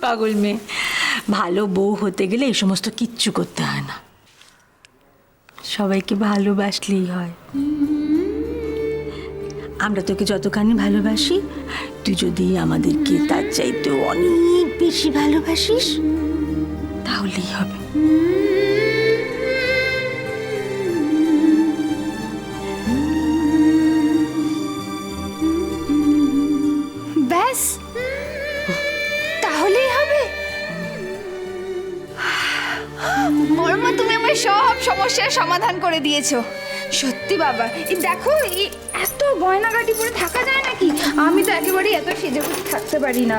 পাগল মেয়ে। ভালো বউ হতে গেলে এই সমস্ত কিচ্ছু করতে হয় না, সবাইকে ভালোবাসলেই হয়। আমরা তোকে যতখানি ভালোবাসি, তুই যদি আমাদেরকে তার চাইতেও অনেক বেশি ভালোবাসিস তাহলেই হবে। ব্যাস তাহলেই হবে। বড়মা, তুমি আমার সব সমস্যার সমাধান করে দিয়েছো। সত্যি বাবা, এই দেখো, এই এত গয়নাগাটি পরে থাকা যায় নাকি? আমি তো একেবারেই এত সেজেগুজে থাকতে পারি না।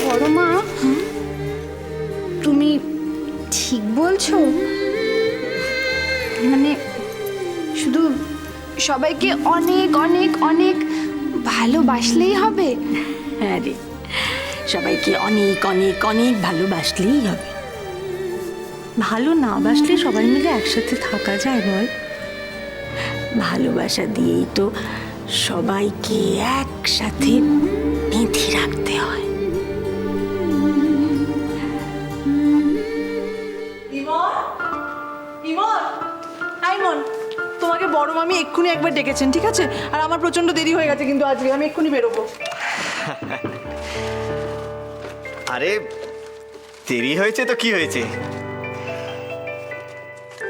বড়মা, তুমি ঠিক বলছো? মানে শুধু সবাইকে অনেক অনেক অনেক ভালোবাসলেই হবে? হ্যাঁ রে, সবাইকে অনেক অনেক অনেক ভালোবাসলেই হবে। ভালো না বাসলে সবাই মিলে একসাথে থাকা যায় বল? ভালোবাসা দিয়েই তো সবাইকে একসাথে বেঁধে রাখতে হয়। আইমন, তোমাকে বড় মামি এক্ষুনি একবার ডেকেছেন, ঠিক আছে? আর আমার প্রচন্ড দেরি হয়ে গেছে কিন্তু আজকে, আমি এক্ষুনি বেরোবো। আরে দেরি হয়েছে তো কি হয়েছে,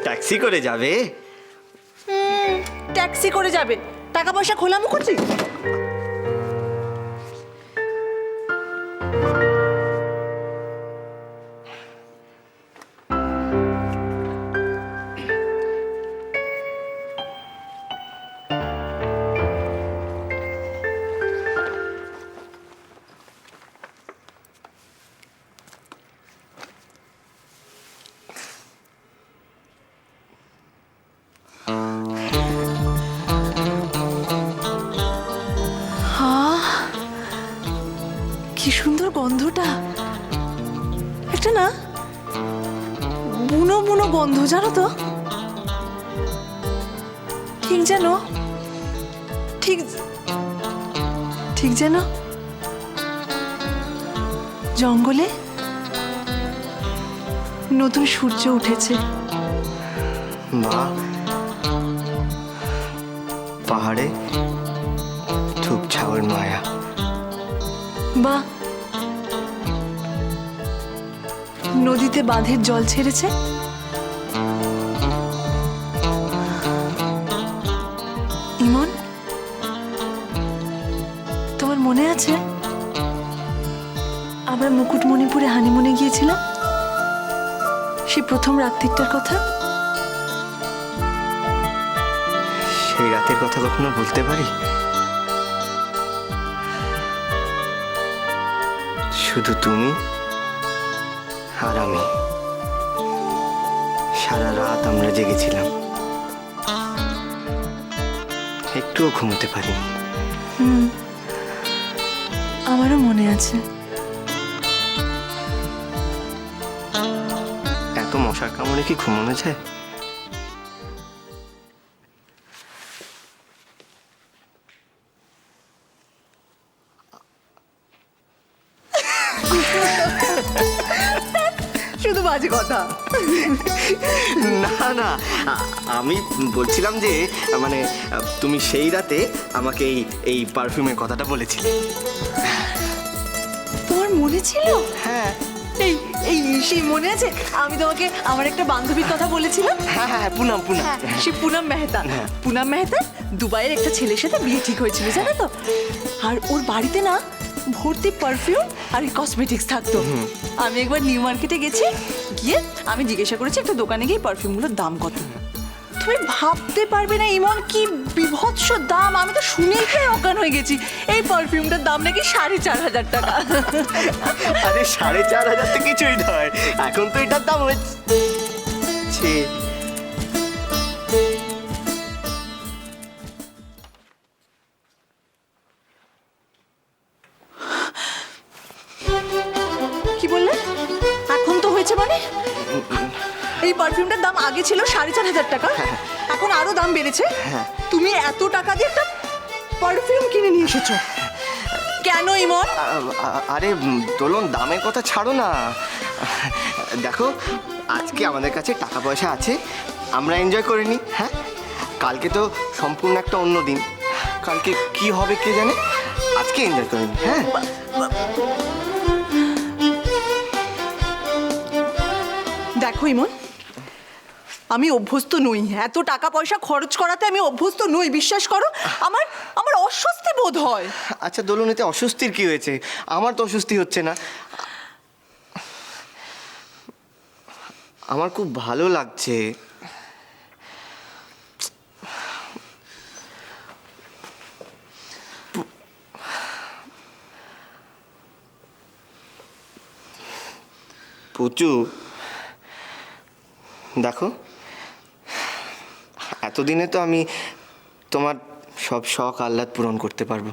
ট্যাক্সি করে যাবে? ট্যাক্সি করে যাবে? টাকা পয়সা খোলা মুখুজি? কি সুন্দর গন্ধটা, একটা না বুনো বুনো গন্ধ, জানো তো? ঠিক যেন ঠিক ঠিক যেন জঙ্গলে নতুন সূর্য উঠেছে। বা পাহাড়ে ধূপ ছাওয়ার মায়া, বা নদীতে বাঁধের জল ছেড়েছে। ইমন, তোমার মনে আছে আমরা মুকুটমণিপুরে হানিমুনে গিয়েছিলাম, সেই প্রথম রাত্রিটার কথা? সেই রাতের কথা কখনো বলতে পারি? শুধু তুমি আর আমি, সারা রাত আমরা জেগেছিলাম, একটুও ঘুমোতে পারিনি। আমারও মনে আছে। এত মশার কামড়ে কি ঘুমানো যায়? শুধু বাজে কথা। না না, আমি বলছিলাম যে মানে তুমি সেই রাতে আমাকে এই এই পারফিউমের কথাটা বলেছিলে। তোমার মনে ছিল? হ্যাঁ এই এই সেই মনে আছে আমি তোমাকে আমার একটা বান্ধবীর কথা বলেছিলাম? হ্যাঁ হ্যাঁ, পুনাম পুনাম। সে পুনাম মেহতা। হ্যাঁ। পুনাম মেহতা দুবাইয়ের একটা ছেলের সাথে বিয়ে ঠিক হয়েছিল, জানো তো? আর ওর বাড়িতে না ভর্তি পারফিউম আর কসমেটিক্স থাকতো। আমি একবার নিউ মার্কেটে গেছি, গিয়ে আমি জিজ্ঞাসা করেছি একটা দোকানে গিয়ে পারফিউমগুলোর দাম কত। তুমি ভাবতে পারবে না ইমন, কি বিভৎস দাম! আমি তো শুনেই প্রায় অজ্ঞান হয়ে গেছি। এই পারফিউমটার দাম নাকি 4,500 টাকা। আরে 4,500 তো কিছুই নয়, এখন তো এটার দাম হচ্ছে। কি বললে? এখন তো হয়েছে মানে? এই পারফিউমটার দাম আগে ছিল 4,500 টাকা, এখন আরো দাম বেড়েছে। তুমি এত টাকা দিয়ে একটা পারফিউম কিনে নিয়ে এসেছো? কেন ইমন? আরে দোলন, দামের কথা ছাড়ো না। দেখো, আজকে আমাদের কাছে টাকা পয়সা আছে, আমরা এনজয় করে নিই। হ্যাঁ, কালকে তো সম্পূর্ণ একটা অন্য দিন, কালকে কি হবে কে জানে, আজকে এনজয় করে নিই। হ্যাঁ, দেখো ইমন, আমি অভ্যস্ত নই এত টাকা পয়সা খরচ করাতে, আমি অভ্যস্ত নই, বিশ্বাস করো। আমার আমার অস্বস্তি বোধ হয়। আচ্ছা দোলন, এতে অস্বস্তির কি হয়েছে? আমার তো অস্বস্তি হচ্ছে না, আমার খুব ভালো লাগছে। পুচু, দেখো, এতদিনে তো আমি তোমার সব শখ আহ্লাদ পূরণ করতে পারবো।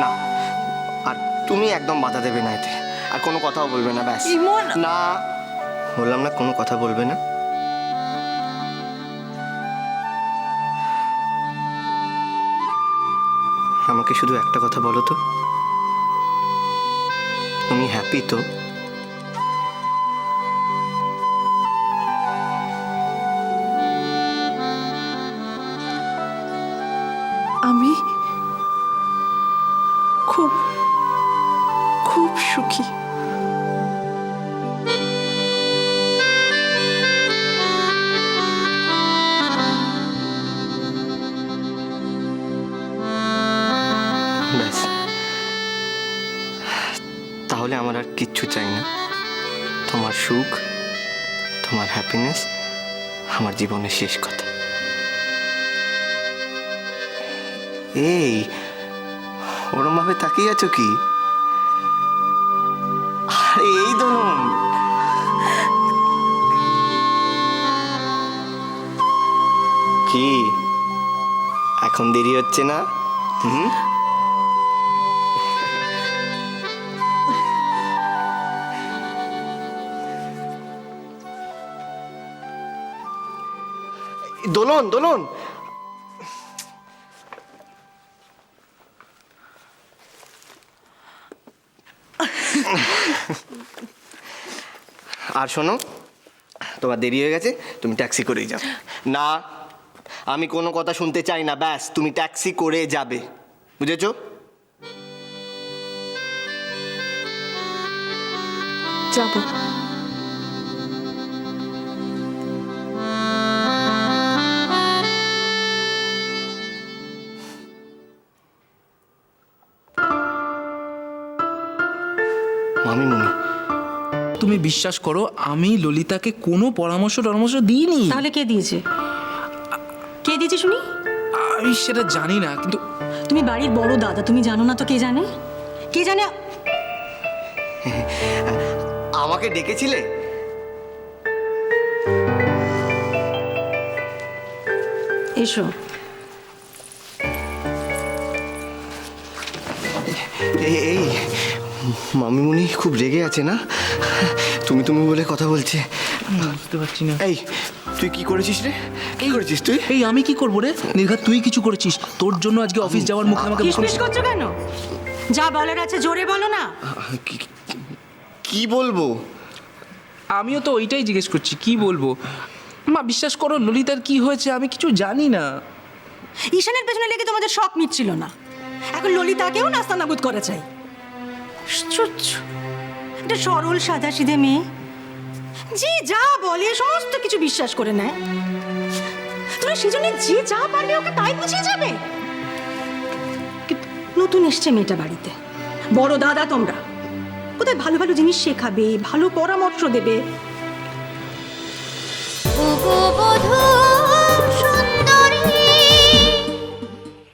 না, আর তুমি একদম বাধা দেবে না এতে, আর কোনো কথাও বলবে না। ব্যাস। ইমন! না, বললাম না কোনো কথা বলবে না। আমাকে শুধু একটা কথা বলো তো, তুমি হ্যাপি তো? আমি খুব খুব সুখী। ব্যাস, তাহলে আমার আর কিচ্ছু চাই না। তোমার সুখ, তোমার হ্যাপিনেস আমার জীবনের শেষ কথা। এই, ওরম ভাবে তাকিয়ে আছো কি? আরে এই দোলন, কি এখন দেরি হচ্ছে না? দোলন, দোলন, আর শোনো, তোমার দেরি হয়ে গেছে, তুমি ট্যাক্সি করেই যাও। না, আমি কোনো কথা শুনতে চাই না। ব্যাস, তুমি ট্যাক্সি করে যাবে, বুঝেছো? যাবো। মামিমুনি, তুমি বিশ্বাস করো, আমি ললিতাকে কোনো পরামর্শ দিইনি। তাহলে কে দিয়েছে? কে দিয়েছে শুনি? আমি সেটা জানি না, কিন্তু তুমি বাড়ির বড় দাদা, তুমি জানো না তো কে জানে? কে জানে? আমাকে ডেকেছিলে? এসো। এই মামিমুনি খুব রেগে আছে না? তুমি তুমি বলে কথা বলছে। বুঝতে পারছি না। এই, তুই কি করেছিস রে? কি করেছিস তুই? এই আমি কি করবো রে নির্ঘাত? তুই কিছু করেছিস, তোর জন্য আজকে অফিস যাওয়ার মুখে আমাকে কিসমিস করছো কেন? যা বলার আছে জোরে বলো না। কি বলবো? আমিও তো ওইটাই জিজ্ঞেস করছি, কি বলবো। মা বিশ্বাস করো, ললিতার কি হয়েছে আমি কিছু জানি না। ঈশানের পেছনে লেগে তোমাদের শখ মিটছিল না, এখন ললিতাকেও নাস্তানাবুদ করা চাই। একটা সরল সাদাসিধে মেয়ে, যে যা বলে সমস্ত কিছু বিশ্বাস করে নেয়। তোমরা সেজন্য যে যা পারবে ওকে তাই বুঝিয়ে যাবে। নতুন এসছে মেয়েটা বাড়িতে, বড় দাদা তোমরা, কোথায় ভালো ভালো জিনিস শেখাবে, ভালো পরামর্শ দেবে। ও গো বধূ